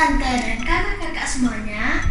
tante dan kakak-kakak semuanya.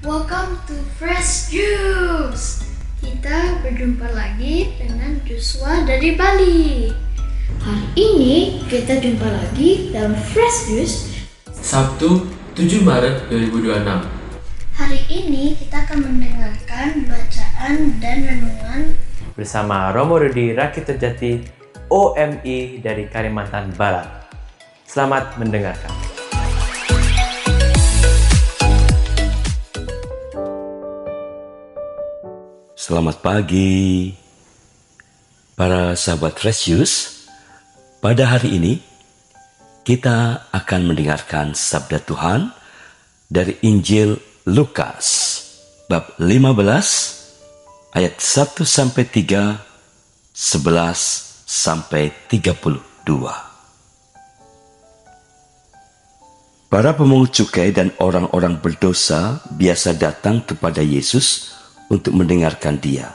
Welcome to Fresh Juice. Kita berjumpa lagi dengan Joshua dari Bali. Hari ini kita jumpa lagi dalam Fresh Juice Sabtu 7 Maret 2026. Hari ini kita akan mendengarkan bacaan dan renungan bersama Romo Rudi Rakit Terjati OMI dari Kalimantan Barat. Selamat mendengarkan. Selamat pagi, para sahabat Fresh Juice. Pada hari ini, kita akan mendengarkan sabda Tuhan dari Injil Lukas, bab 15, ayat 1-3, 11-32. Para pemungut cukai dan orang-orang berdosa biasa datang kepada Yesus untuk mendengarkan dia.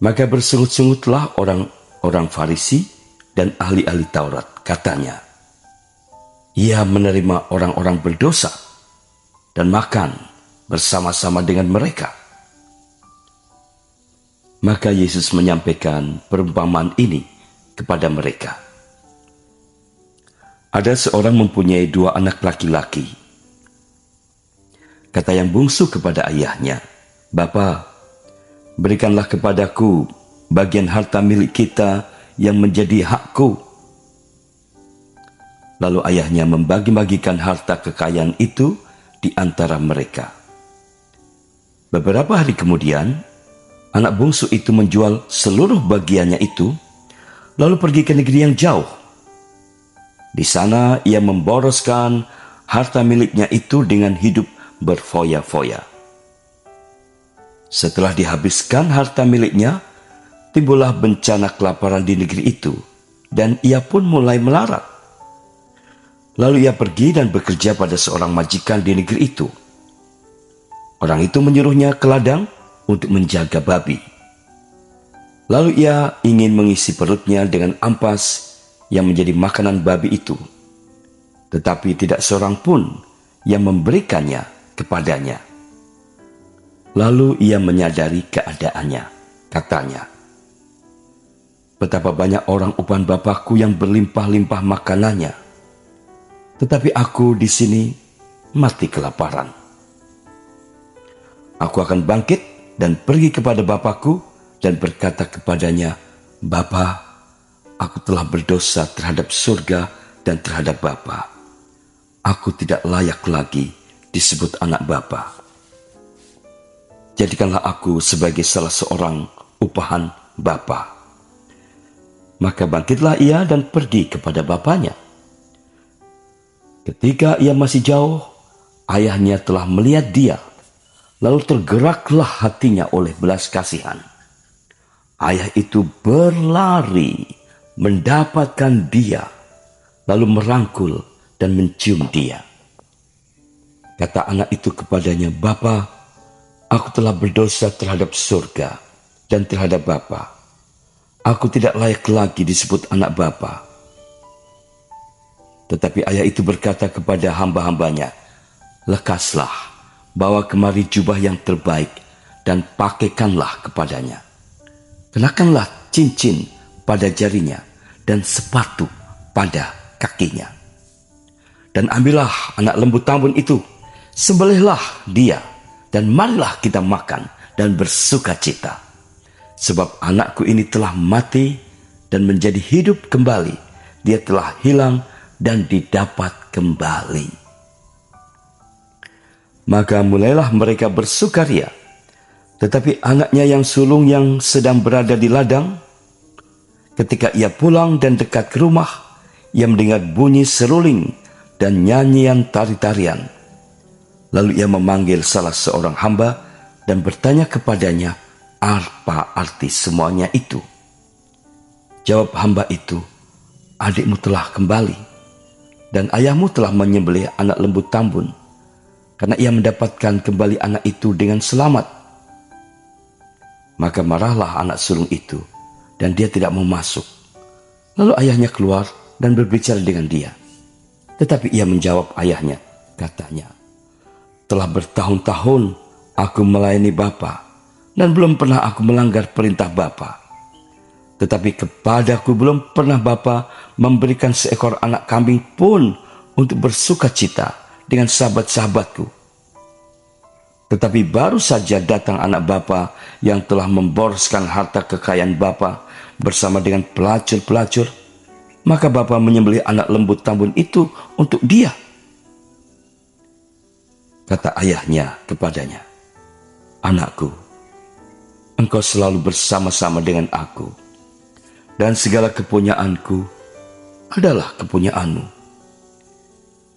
Maka bersungut-sungutlah orang-orang Farisi dan ahli-ahli Taurat, katanya, ia menerima orang-orang berdosa dan makan bersama-sama dengan mereka. Maka Yesus menyampaikan perumpamaan ini kepada mereka. Ada seorang mempunyai 2 anak laki-laki. Kata yang bungsu kepada ayahnya, Bapa, berikanlah kepadaku bagian harta milik kita yang menjadi hakku. Lalu ayahnya membagi-bagikan harta kekayaan itu di antara mereka. Beberapa hari kemudian, anak bungsu itu menjual seluruh bagiannya itu, lalu pergi ke negeri yang jauh. Di sana ia memboroskan harta miliknya itu dengan hidup berfoya-foya. Setelah dihabiskan harta miliknya, timbullah bencana kelaparan di negeri itu, dan ia pun mulai melarat. Lalu ia pergi dan bekerja pada seorang majikan di negeri itu. Orang itu menyuruhnya ke ladang untuk menjaga babi. Lalu ia ingin mengisi perutnya dengan ampas yang menjadi makanan babi itu. Tetapi tidak seorang pun yang memberikannya kepadanya. Lalu ia menyadari keadaannya. Katanya, betapa banyak orang upah Bapakku yang berlimpah-limpah makanannya, tetapi aku di sini mati kelaparan. Aku akan bangkit dan pergi kepada Bapakku dan berkata kepadanya, Bapa, aku telah berdosa terhadap surga dan terhadap Bapa. Aku tidak layak lagi disebut anak Bapa. Jadikanlah aku sebagai salah seorang upahan Bapa. Maka bangkitlah ia dan pergi kepada bapanya. Ketika ia masih jauh, ayahnya telah melihat dia. Lalu tergeraklah hatinya oleh belas kasihan. Ayah itu berlari mendapatkan dia, lalu merangkul dan mencium dia. Kata anak itu kepadanya, Bapa, aku telah berdosa terhadap surga dan terhadap Bapa. Aku tidak layak lagi disebut anak Bapa. Tetapi ayah itu berkata kepada hamba-hambanya, lekaslah, bawa kemari jubah yang terbaik dan pakaikanlah kepadanya. Kenakanlah cincin pada jarinya dan sepatu pada kakinya. Dan ambillah anak lembu tambun itu, sembelihlah dia, dan marilah kita makan dan bersuka cita. Sebab anakku ini telah mati dan menjadi hidup kembali. Dia telah hilang dan didapat kembali. Maka mulailah mereka bersukaria. Tetapi anaknya yang sulung yang sedang berada di ladang, ketika ia pulang dan dekat ke rumah, ia mendengar bunyi seruling dan nyanyian tari-tarian. Lalu ia memanggil salah seorang hamba dan bertanya kepadanya, apa arti semuanya itu? Jawab hamba itu, adikmu telah kembali, dan ayahmu telah menyembelih anak lembu tambun, karena ia mendapatkan kembali anak itu dengan selamat. Maka marahlah anak sulung itu, dan dia tidak mau masuk. Lalu ayahnya keluar dan berbicara dengan dia. Tetapi ia menjawab ayahnya, katanya, "Telah bertahun-tahun aku melayani Bapa, dan belum pernah aku melanggar perintah Bapa. Tetapi kepadaku belum pernah Bapa memberikan seekor anak kambing pun untuk bersukacita dengan sahabat-sahabatku. Tetapi baru saja datang anak Bapa yang telah memboroskan harta kekayaan Bapa bersama dengan pelacur-pelacur, maka Bapa menyembelih anak lembu tambun itu untuk dia." Kata ayahnya kepadanya, "Anakku, engkau selalu bersama-sama dengan aku, dan segala kepunyaanku adalah kepunyaanmu.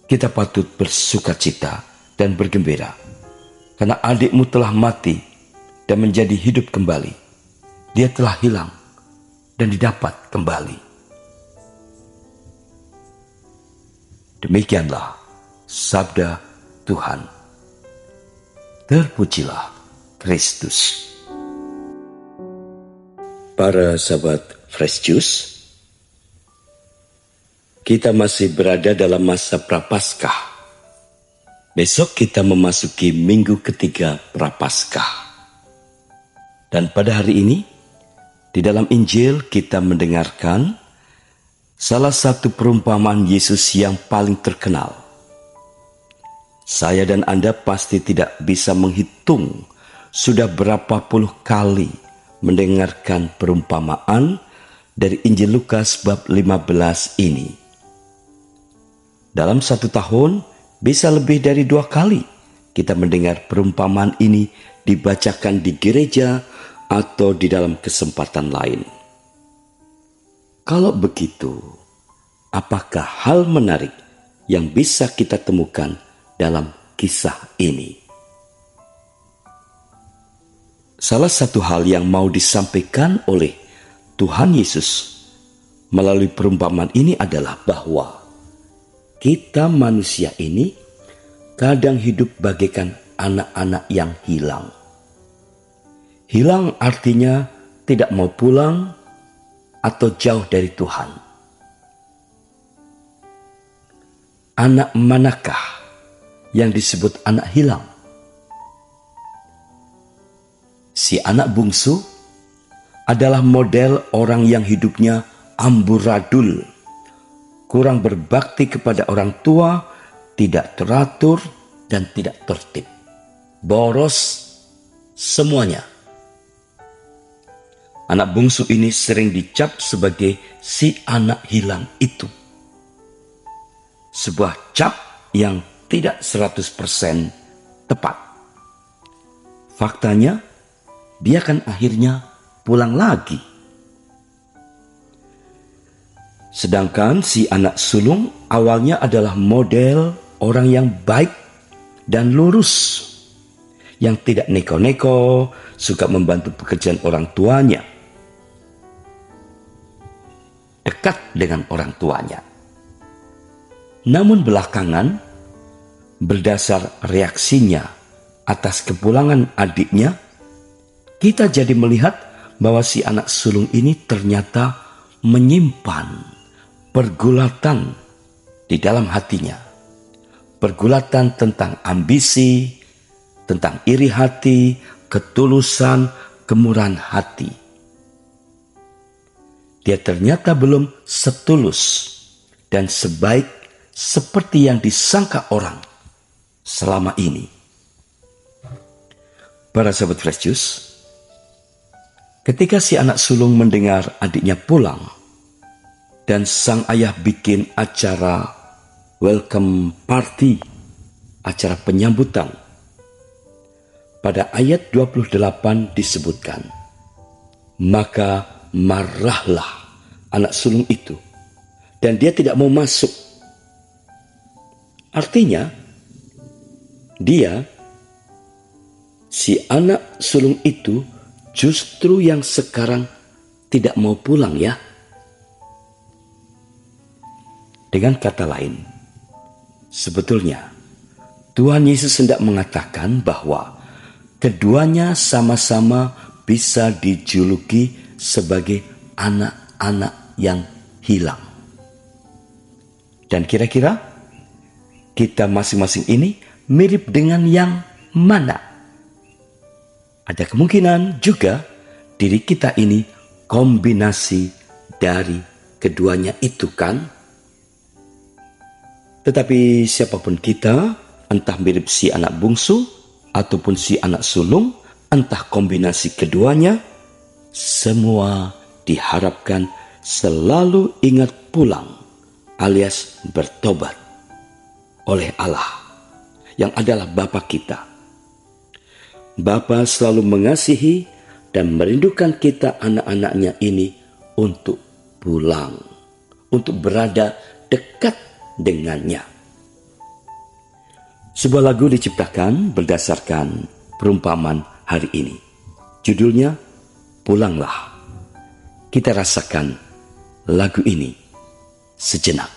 Kita patut bersukacita dan bergembira, karena adikmu telah mati dan menjadi hidup kembali. Dia telah hilang dan didapat kembali." Demikianlah sabda Tuhan. Terpujilah Kristus. Para sahabat Fresh Juice, kita masih berada dalam masa Prapaskah. Besok kita memasuki minggu ketiga Prapaskah. Dan pada hari ini, di dalam Injil kita mendengarkan salah satu perumpamaan Yesus yang paling terkenal. Saya dan Anda pasti tidak bisa menghitung sudah berapa puluh kali mendengarkan perumpamaan dari Injil Lukas bab 15 ini. Dalam satu tahun bisa lebih dari 2 kali kita mendengar perumpamaan ini dibacakan di gereja atau di dalam kesempatan lain. Kalau begitu, apakah hal menarik yang bisa kita temukan dalam kisah ini? Salah satu hal yang mau disampaikan oleh Tuhan Yesus melalui perumpamaan ini adalah bahwa kita manusia ini kadang hidup bagaikan anak-anak yang hilang. Hilang artinya tidak mau pulang atau jauh dari Tuhan. Anak manakah yang disebut anak hilang? Si anak bungsu adalah model orang yang hidupnya amburadul, kurang berbakti kepada orang tua, tidak teratur dan tidak tertib. Boros semuanya. Anak bungsu ini sering dicap sebagai si anak hilang itu. Sebuah cap yang tidak 100% tepat. Faktanya, dia kan akhirnya pulang lagi. Sedangkan si anak sulung awalnya adalah model orang yang baik dan lurus, yang tidak neko-neko, suka membantu pekerjaan orang tuanya, dekat dengan orang tuanya. Namun belakangan, berdasar reaksinya atas kepulangan adiknya, kita jadi melihat bahwa si anak sulung ini ternyata menyimpan pergulatan di dalam hatinya. Pergulatan tentang ambisi, tentang iri hati, ketulusan, kemurahan hati. Dia ternyata belum setulus dan sebaik seperti yang disangka orang selama ini. Para sahabat Fresh Juice, ketika si anak sulung mendengar adiknya pulang dan sang ayah bikin acara welcome party, acara penyambutan, pada ayat 28 disebutkan, maka marahlah anak sulung itu dan dia tidak mau masuk. Artinya, si anak sulung itu justru yang sekarang tidak mau pulang ya. Dengan kata lain, sebetulnya Tuhan Yesus hendak mengatakan bahwa keduanya sama-sama bisa dijuluki sebagai anak-anak yang hilang. Dan kira-kira kita masing-masing ini mirip dengan yang mana? Ada kemungkinan juga diri kita ini kombinasi dari keduanya itu kan? Tetapi siapapun kita, entah mirip si anak bungsu ataupun si anak sulung, entah kombinasi keduanya, semua diharapkan selalu ingat pulang alias bertobat oleh Allah yang adalah Bapa kita. Bapa selalu mengasihi dan merindukan kita anak-anaknya ini untuk pulang, untuk berada dekat dengannya. Sebuah lagu diciptakan berdasarkan perumpamaan hari ini. Judulnya Pulanglah. Kita rasakan lagu ini sejenak.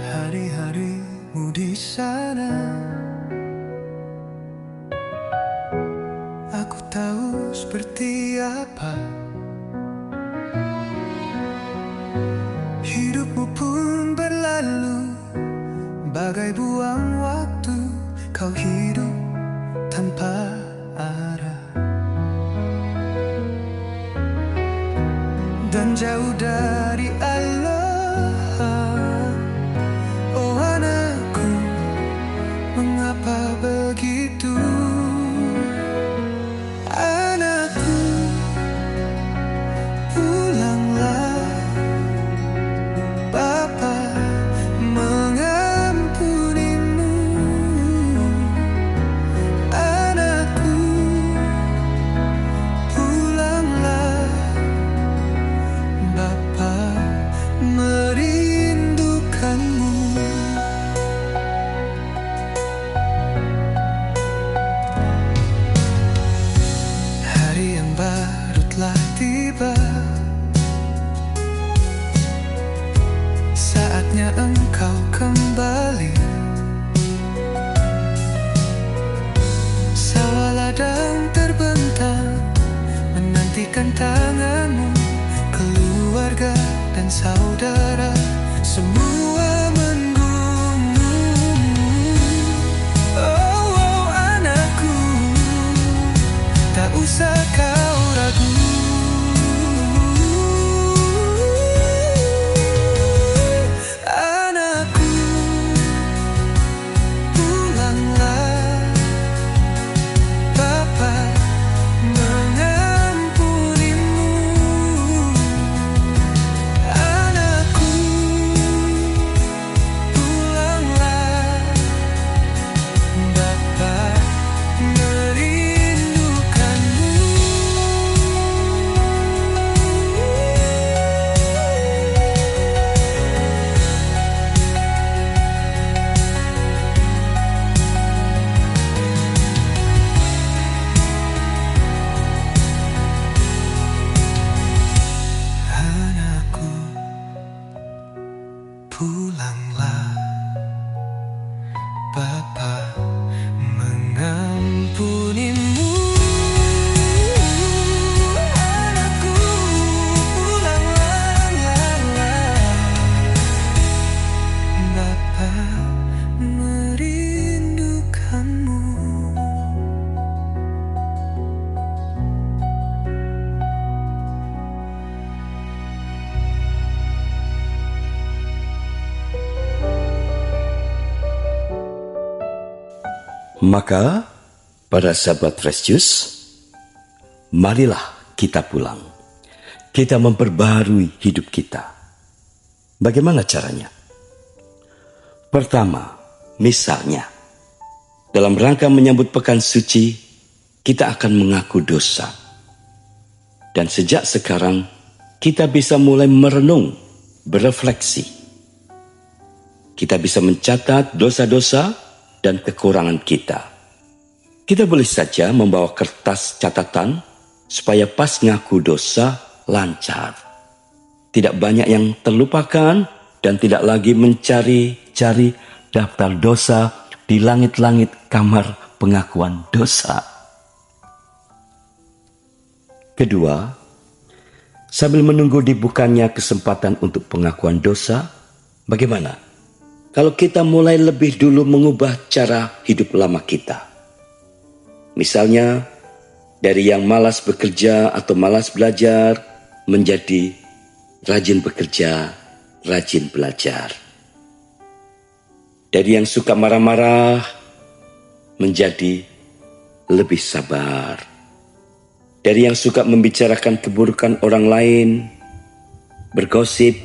Hari-harimu di sana, aku tahu seperti apa. Hidupmu pun berlalu bagai buang waktu. Kau hidup tanpa arah dan jauh dari Allah. Oh anakku, mengapa begitu? Anakku, pulanglah. Bapa mengampunimu. Anakku, pulanglah. Bapa merindukanmu. Hari yang baru telah tiba, saatnya engkau kembali. Sawah ladang terbentang menantikan tanganmu. Keluarga dan saudara semua menunggu. Oh, oh anakku, tak usah kau ragu. Anakku, pulanglah. Bapa mengampunimu. Anakku, pulanglah. Bapa merindukanmu. Anakku, pulanglah. Bapa mengampunimu. Anakku, pulanglah. Bapa merindukanmu. Maka, para sahabat Fresh Juice, marilah kita pulang. Kita memperbarui hidup kita. Bagaimana caranya? Pertama, misalnya, dalam rangka menyambut pekan suci, kita akan mengaku dosa. Dan sejak sekarang, kita bisa mulai merenung, berefleksi. Kita bisa mencatat dosa-dosa dan kekurangan kita. Kita boleh saja membawa kertas catatan supaya pas ngaku dosa lancar. Tidak banyak yang terlupakan dan tidak lagi mencari-cari daftar dosa di langit-langit kamar pengakuan dosa. Kedua, sambil menunggu dibukanya kesempatan untuk pengakuan dosa, bagaimana kalau kita mulai lebih dulu mengubah cara hidup lama kita? Misalnya, dari yang malas bekerja atau malas belajar menjadi rajin bekerja, rajin belajar. Dari yang suka marah-marah menjadi lebih sabar. Dari yang suka membicarakan keburukan orang lain, bergosip,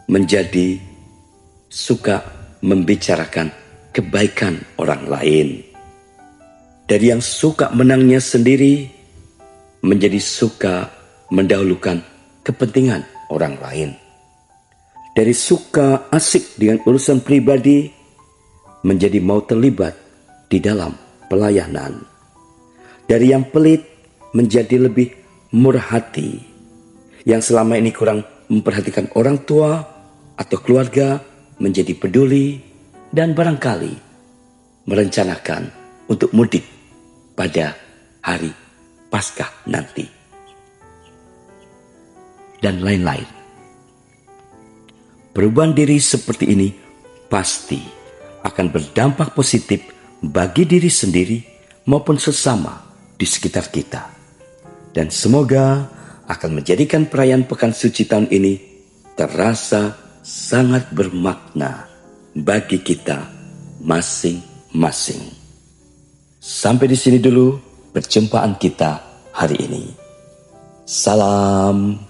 menjadi suka membicarakan kebaikan orang lain. Dari yang suka menangnya sendiri, menjadi suka mendahulukan kepentingan orang lain. Dari suka asik dengan urusan pribadi, menjadi mau terlibat di dalam pelayanan. Dari yang pelit, menjadi lebih murah hati. Yang selama ini kurang memperhatikan orang tua atau keluarga, menjadi peduli dan barangkali merencanakan untuk mudik pada hari Paskah nanti. Dan lain-lain. Perubahan diri seperti ini pasti akan berdampak positif bagi diri sendiri maupun sesama di sekitar kita. Dan semoga akan menjadikan perayaan Pekan Suci tahun ini terasa sangat bermakna bagi kita masing-masing. Sampai di sini dulu perjumpaan kita hari ini. Salam.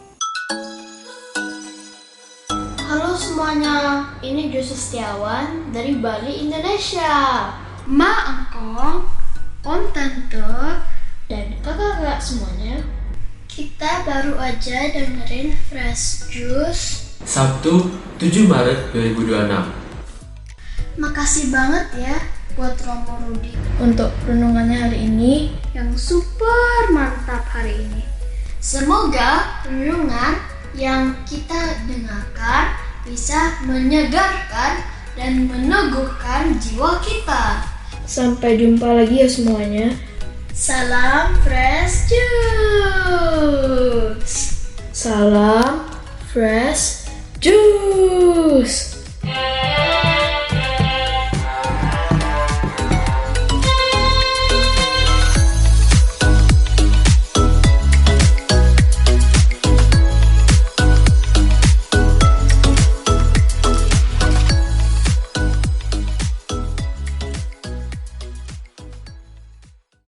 Halo semuanya, ini Joshua Setiawan dari Bali, Indonesia. Ma Angkong, Om Tante, dan kakak-kakak semuanya. Kita baru aja dengerin Fresh Juice Sabtu 7 Maret 2026. Makasih banget ya buat Romo Rudi untuk renungannya hari ini yang super mantap hari ini. Semoga renungan yang kita dengarkan bisa menyegarkan dan meneguhkan jiwa kita. Sampai jumpa lagi ya semuanya. Salam Fresh Juice. Salam Fresh Juice.